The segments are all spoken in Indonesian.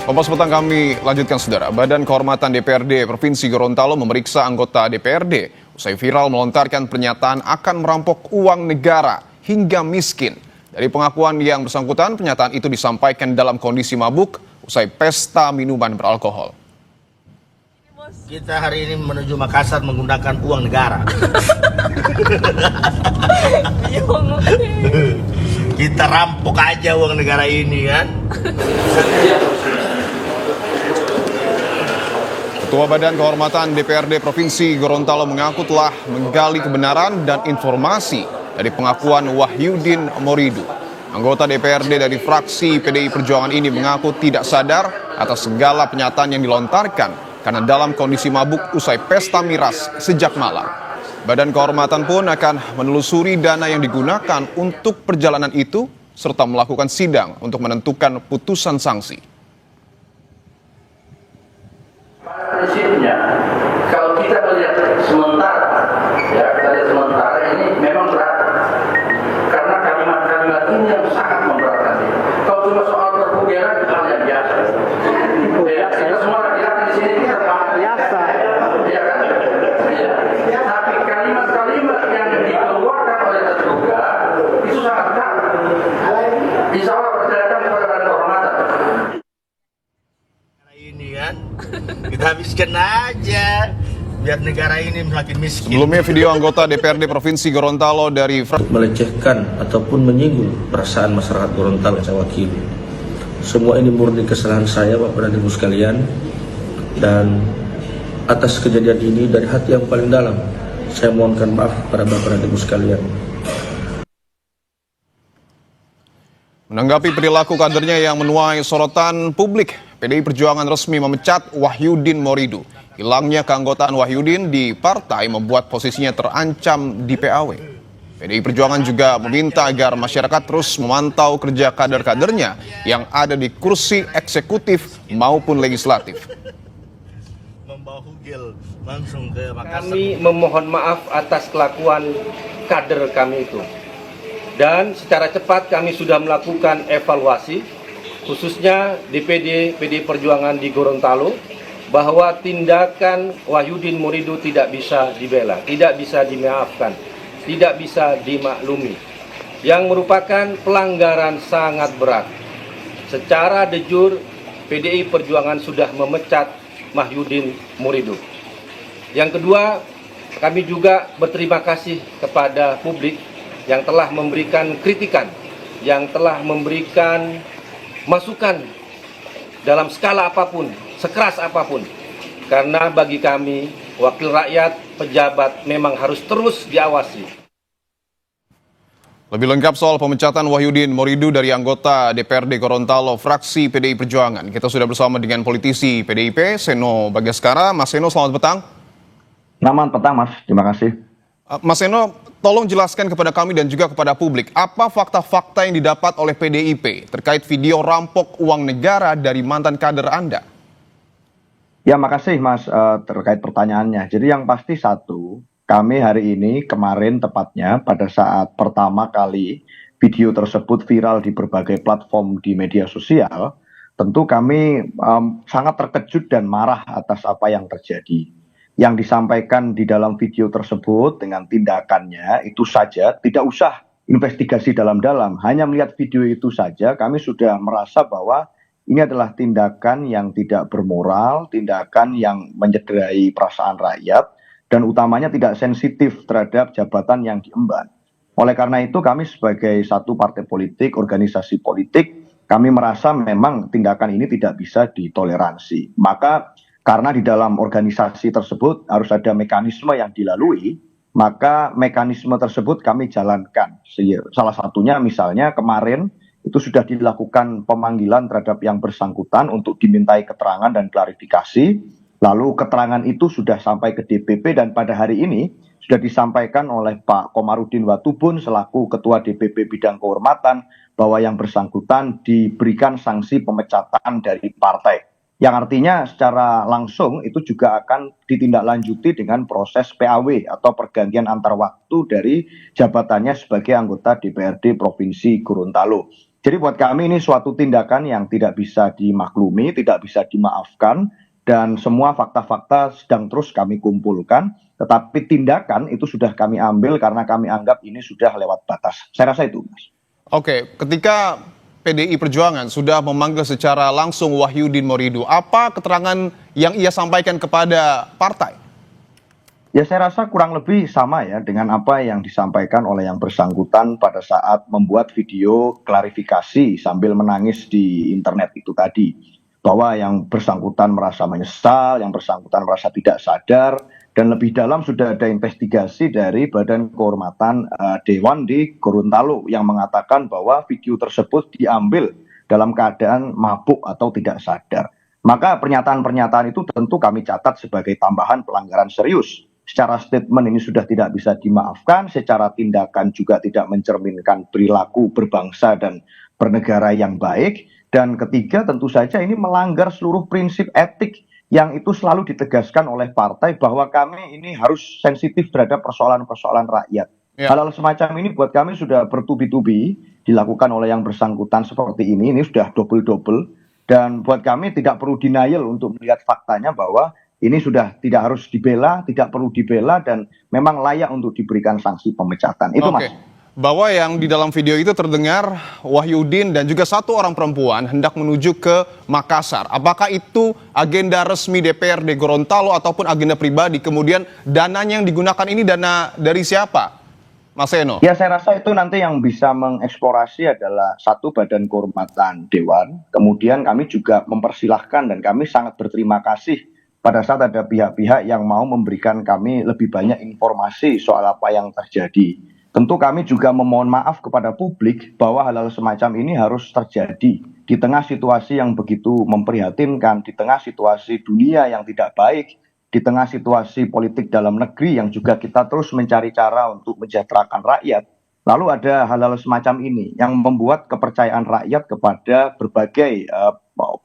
Kompas Petang kami lanjutkan, saudara. Badan Kehormatan DPRD Provinsi Gorontalo memeriksa anggota DPRD usai viral melontarkan pernyataan akan merampok uang negara hingga miskin. Dari pengakuan yang bersangkutan, pernyataan itu disampaikan dalam kondisi mabuk usai pesta minuman beralkohol. Kita hari ini menuju Makassar menggunakan uang negara. Kita rampok aja uang negara ini kan. Ketua Badan Kehormatan DPRD Provinsi Gorontalo mengaku telah menggali kebenaran dan informasi dari pengakuan Wahyudin Moridu. Anggota DPRD dari fraksi PDI Perjuangan ini mengaku tidak sadar atas segala pernyataan yang dilontarkan karena dalam kondisi mabuk usai pesta miras sejak malam. Badan Kehormatan pun akan menelusuri dana yang digunakan untuk perjalanan itu serta melakukan sidang untuk menentukan putusan sanksi. Prinsipnya, kalau kita melihat sementara, ya kita lihat sementara ini memang berat, karena kalimat-kalimat ini yang sangat memberatkan. Kalau cuma soal perbugeran itu hal yang biasa. Ya, kita semua laki-laki di sini kita paham biasa. Ya kan? Ya. Tapi kalimat-kalimat yang dikeluarkan oleh terduga itu sangat berat. Insya Allah percayakan kepada Badan Kehormatan. Ini kan kita habiskan aja biar negara ini semakin miskin. Sebelumnya, video anggota DPRD Provinsi Gorontalo dari melecehkan ataupun menyinggung perasaan masyarakat Gorontalo yang saya wakili. Semua ini murni kesalahan saya, Bapak dan Ibu sekalian, dan atas kejadian ini dari hati yang paling dalam saya mohonkan maaf kepada Bapak dan Ibu sekalian. Menanggapi perilaku kadernya yang menuai sorotan publik, PDI Perjuangan resmi memecat Wahyudin Moridu. Hilangnya keanggotaan Wahyudin di partai membuat posisinya terancam di PAW. PDI Perjuangan juga meminta agar masyarakat terus memantau kerja kader-kadernya yang ada di kursi eksekutif maupun legislatif. Membawa hugel langsung ke Makassar. Kami memohon maaf atas kelakuan kader kami itu. Dan secara cepat kami sudah melakukan evaluasi, khususnya DPD PDI Perjuangan di Gorontalo, bahwa tindakan Wahyudin Moridu tidak bisa dibela, tidak bisa dimaafkan, tidak bisa dimaklumi, yang merupakan pelanggaran sangat berat. Secara de jure, PDI Perjuangan sudah memecat Wahyudin Moridu. Yang kedua, kami juga berterima kasih kepada publik yang telah memberikan kritikan, yang telah memberikan masukan dalam skala apapun, sekeras apapun. Karena bagi kami, wakil rakyat, pejabat memang harus terus diawasi. Lebih lengkap soal pemecatan Wahyudin Moridu dari anggota DPRD Gorontalo fraksi PDI Perjuangan, kita sudah bersama dengan politisi PDIP, Seno Bagaskara. Mas Seno, selamat petang. Selamat petang, Mas. Terima kasih. Mas Seno, tolong jelaskan kepada kami dan juga kepada publik, apa fakta-fakta yang didapat oleh PDIP terkait video rampok uang negara dari mantan kader Anda? Ya, makasih Mas terkait pertanyaannya. Jadi yang pasti satu, kami hari ini kemarin tepatnya pada saat pertama kali video tersebut viral di berbagai platform di media sosial, tentu kami sangat terkejut dan marah atas apa yang terjadi. Yang disampaikan di dalam video tersebut dengan tindakannya itu saja, tidak usah investigasi dalam-dalam, hanya melihat video itu saja kami sudah merasa bahwa ini adalah tindakan yang tidak bermoral, tindakan yang mencederai perasaan rakyat, dan utamanya tidak sensitif terhadap jabatan yang diemban. Oleh karena itu kami sebagai satu partai politik, organisasi politik, kami merasa memang tindakan ini tidak bisa ditoleransi. Maka karena di dalam organisasi tersebut harus ada mekanisme yang dilalui, maka mekanisme tersebut kami jalankan. Salah satunya misalnya kemarin itu sudah dilakukan pemanggilan terhadap yang bersangkutan untuk dimintai keterangan dan klarifikasi. Lalu keterangan itu sudah sampai ke DPP dan pada hari ini sudah disampaikan oleh Pak Komarudin Watubun selaku Ketua DPP Bidang Kehormatan bahwa yang bersangkutan diberikan sanksi pemecatan dari partai. Yang artinya secara langsung itu juga akan ditindaklanjuti dengan proses PAW atau pergantian antar waktu dari jabatannya sebagai anggota DPRD Provinsi Gorontalo. Jadi buat kami ini suatu tindakan yang tidak bisa dimaklumi, tidak bisa dimaafkan, dan semua fakta-fakta sedang terus kami kumpulkan, tetapi tindakan itu sudah kami ambil karena kami anggap ini sudah lewat batas. Saya rasa itu, Mas. Oke, ketika PDI Perjuangan sudah memanggil secara langsung Wahyudin Moridu, apa keterangan yang ia sampaikan kepada partai? Ya saya rasa kurang lebih sama ya dengan apa yang disampaikan oleh yang bersangkutan pada saat membuat video klarifikasi sambil menangis di internet itu tadi. Bahwa yang bersangkutan merasa menyesal, yang bersangkutan merasa tidak sadar, dan lebih dalam sudah ada investigasi dari Badan Kehormatan Dewan di Gorontalo yang mengatakan bahwa video tersebut diambil dalam keadaan mabuk atau tidak sadar. Maka pernyataan-pernyataan itu tentu kami catat sebagai tambahan pelanggaran serius. Secara statement ini sudah tidak bisa dimaafkan, secara tindakan juga tidak mencerminkan perilaku berbangsa dan bernegara yang baik. Dan ketiga tentu saja ini melanggar seluruh prinsip etik yang itu selalu ditegaskan oleh partai bahwa kami ini harus sensitif terhadap persoalan-persoalan rakyat. Ya. Hal-hal semacam ini buat kami sudah bertubi-tubi dilakukan oleh yang bersangkutan seperti ini sudah double-double. Dan buat kami tidak perlu denial untuk melihat faktanya bahwa ini sudah tidak harus dibela, tidak perlu dibela, dan memang layak untuk diberikan sanksi pemecatan. Itu Oke. Mas. Bahwa yang di dalam video itu terdengar Wahyudin dan juga satu orang perempuan hendak menuju ke Makassar. Apakah itu agenda resmi DPRD Gorontalo ataupun agenda pribadi? Kemudian dananya yang digunakan ini dana dari siapa, Mas Eno? Ya saya rasa itu nanti yang bisa mengeksplorasi adalah satu Badan Kehormatan Dewan. Kemudian kami juga mempersilahkan dan kami sangat berterima kasih pada saat ada pihak-pihak yang mau memberikan kami lebih banyak informasi soal apa yang terjadi. Tentu kami juga memohon maaf kepada publik bahwa hal-hal semacam ini harus terjadi di tengah situasi yang begitu memprihatinkan, di tengah situasi dunia yang tidak baik, di tengah situasi politik dalam negeri yang juga kita terus mencari cara untuk mensejahterakan rakyat. Lalu ada hal-hal semacam ini yang membuat kepercayaan rakyat kepada berbagai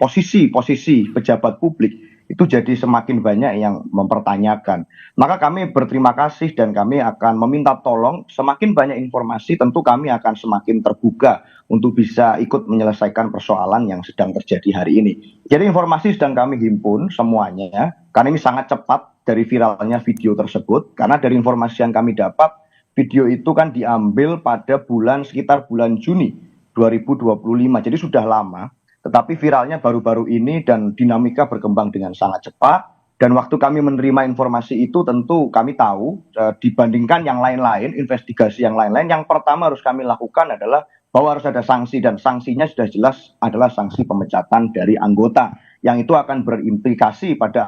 posisi-posisi pejabat publik itu jadi semakin banyak yang mempertanyakan. Maka kami berterima kasih dan kami akan meminta tolong semakin banyak informasi tentu kami akan semakin terbuka untuk bisa ikut menyelesaikan persoalan yang sedang terjadi hari ini. Jadi informasi sedang kami himpun semuanya karena ini sangat cepat dari viralnya video tersebut karena dari informasi yang kami dapat video itu kan diambil pada sekitar bulan Juni 2025 jadi sudah lama. Tetapi viralnya baru-baru ini dan dinamika berkembang dengan sangat cepat. Dan waktu kami menerima informasi itu tentu kami tahu dibandingkan yang lain-lain, investigasi yang lain-lain, yang pertama harus kami lakukan adalah bahwa harus ada sanksi dan sanksinya sudah jelas adalah sanksi pemecatan dari anggota yang itu akan berimplikasi pada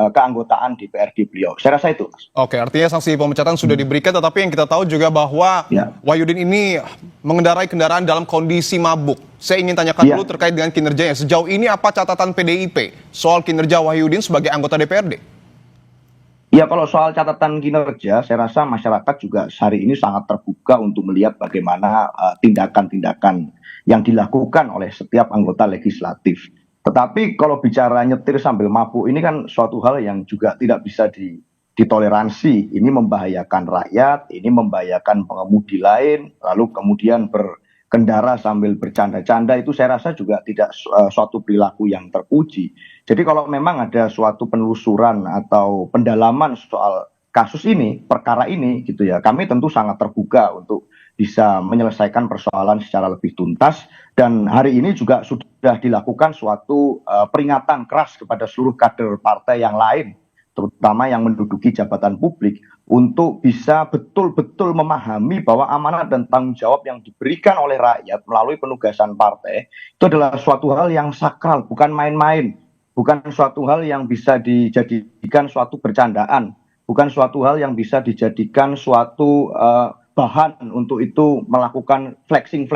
keanggotaan DPRD beliau. Saya rasa itu, Mas. Oke, artinya sanksi pemecatan sudah diberikan, tetapi yang kita tahu juga bahwa Wahyudin ini mengendarai kendaraan dalam kondisi mabuk. Saya ingin tanyakan dulu terkait dengan kinerjanya. Sejauh ini apa catatan PDIP soal kinerja Wahyudin sebagai anggota DPRD? Ya, kalau soal catatan kinerja, saya rasa masyarakat juga hari ini sangat terbuka untuk melihat bagaimana tindakan-tindakan yang dilakukan oleh setiap anggota legislatif. Tetapi kalau bicara nyetir sambil mabuk ini kan suatu hal yang juga tidak bisa ditoleransi. Ini membahayakan rakyat, ini membahayakan pengemudi lain, lalu kemudian berkendara sambil bercanda-canda itu saya rasa juga tidak suatu perilaku yang terpuji. Jadi kalau memang ada suatu penelusuran atau pendalaman soal kasus ini, perkara ini gitu ya, kami tentu sangat terbuka untuk bisa menyelesaikan persoalan secara lebih tuntas. Dan hari ini juga sudah dilakukan suatu peringatan keras kepada seluruh kader partai yang lain, terutama yang menduduki jabatan publik, untuk bisa betul-betul memahami bahwa amanat dan tanggung jawab yang diberikan oleh rakyat melalui penugasan partai itu adalah suatu hal yang sakral, bukan main-main, bukan suatu hal yang bisa dijadikan suatu bercandaan, bukan suatu hal yang bisa dijadikan suatu bahan untuk itu melakukan flexing,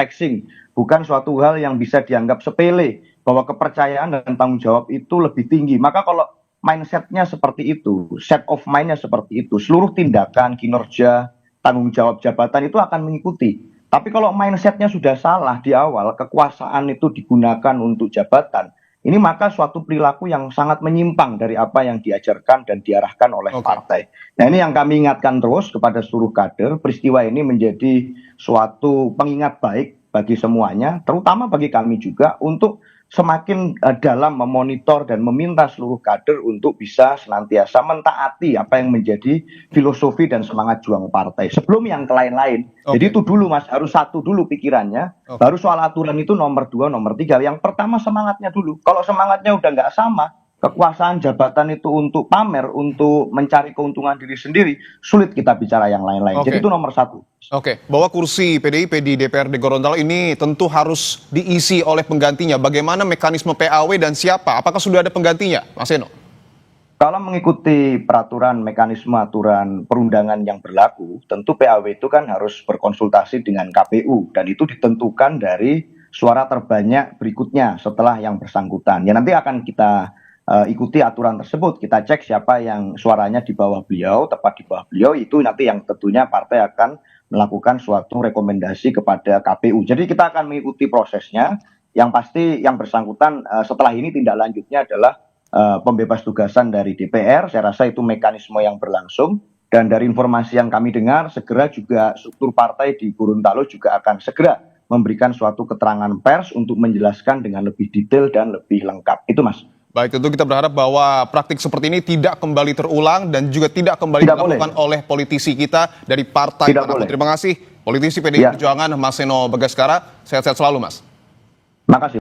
bukan suatu hal yang bisa dianggap sepele, bahwa kepercayaan dan tanggung jawab itu lebih tinggi. Maka kalau mindsetnya seperti itu, set of mind-nya seperti itu, seluruh tindakan, kinerja, tanggung jawab jabatan itu akan mengikuti. Tapi kalau mindsetnya sudah salah di awal, kekuasaan itu digunakan untuk jabatan, ini maka suatu perilaku yang sangat menyimpang dari apa yang diajarkan dan diarahkan oleh partai. Nah ini yang kami ingatkan terus kepada seluruh kader, peristiwa ini menjadi suatu pengingat baik bagi semuanya, terutama bagi kami juga untuk semakin dalam memonitor dan meminta seluruh kader untuk bisa senantiasa mentaati apa yang menjadi filosofi dan semangat juang partai sebelum yang lain-lain. Oke. Jadi itu dulu Mas, harus satu dulu pikirannya, Oke. baru soal aturan itu nomor 2, nomor 3. Yang pertama semangatnya dulu. Kalau semangatnya udah nggak sama, kekuasaan jabatan itu untuk pamer, untuk mencari keuntungan diri sendiri, sulit kita bicara yang lain-lain. Oke. Jadi itu nomor 1. Oke, bahwa kursi PDIP di DPRD Gorontalo ini tentu harus diisi oleh penggantinya. Bagaimana mekanisme PAW dan siapa? Apakah sudah ada penggantinya, Mas Eno? Kalau mengikuti peraturan mekanisme aturan perundangan yang berlaku, tentu PAW itu kan harus berkonsultasi dengan KPU dan itu ditentukan dari suara terbanyak berikutnya setelah yang bersangkutan. Ya nanti akan kita ikuti aturan tersebut, kita cek siapa yang suaranya di bawah beliau, tepat di bawah beliau, itu nanti yang tentunya partai akan melakukan suatu rekomendasi kepada KPU. Jadi kita akan mengikuti prosesnya. Yang pasti yang bersangkutan setelah ini tindak lanjutnya adalah pembebas tugasan dari DPR. Saya rasa itu mekanisme yang berlangsung. Dan dari informasi yang kami dengar, segera juga struktur partai di Gorontalo juga akan segera memberikan suatu keterangan pers untuk menjelaskan dengan lebih detail dan lebih lengkap. Itu Mas. Baik, tentu kita berharap bahwa praktik seperti ini tidak kembali terulang dan juga tidak kembali dilakukan oleh politisi kita dari partai manapun. Terima kasih, politisi PDI Perjuangan Mas Seno Bagaskara. Sehat-sehat selalu, Mas. Makasih.